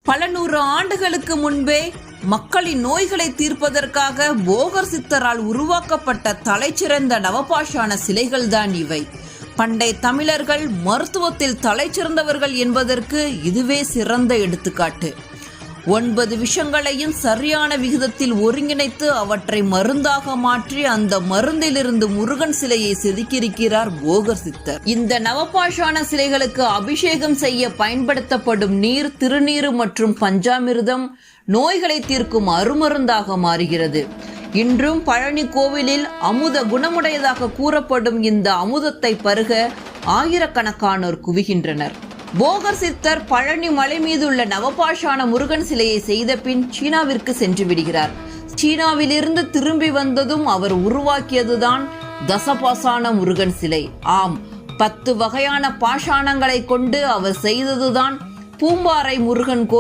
பல நூறு ஆண்டுகளுக்கு முன்பே மக்களின் நோய்களை தீர்ப்பதற்காக போகர் சித்தரால் உருவாக்கப்பட்ட தலைச்சிறந்த நவபாஷான சிலைகள்தான் இவை. பண்டைய தமிழர்கள் மருத்துவத்தில் தலைச்சிறந்தவர்கள் என்பதற்கு இதுவே சிறந்த எடுத்துக்காட்டு. 9 விஷங்களையும் சரியான விகிதத்தில் ஒருங்கிணைத்து அவற்றை மருந்தாக மாற்றி அந்த மருந்திலிருந்து முருகன் சிலையை செதுக்கியிருக்கிறார் போகர் சித்தர். இந்த நவபாஷான சிலைகளுக்கு அபிஷேகம் செய்ய பயன்படுத்தப்படும் நீர், திருநீறு மற்றும் பஞ்சாமிர்தம் நோய்களை தீர்க்கும் அருமருந்தாக மாறுகிறது. இன்றும் பழனி கோவிலில் அமுத குணமுடையதாக கூறப்படும் இந்த அமுதத்தை பருக ஆயிரக்கணக்கானோர் குவிகின்றனர். போகர் சித்தர் பழனி மலை மீது உள்ள நவபாஷான முருகன் சிலையை செய்த பின் சீனாவிற்கு சென்று விடுகிறார். சீனாவிலிருந்து திரும்பி வந்ததும் அவர் உருவாக்கியதுதான் தசபாஷான முருகன் சிலை. ஆம், 10 வகையான பாஷாணங்களை கொண்டு அவர் செய்ததுதான் பூம்பாறை முருகன் கோவில்.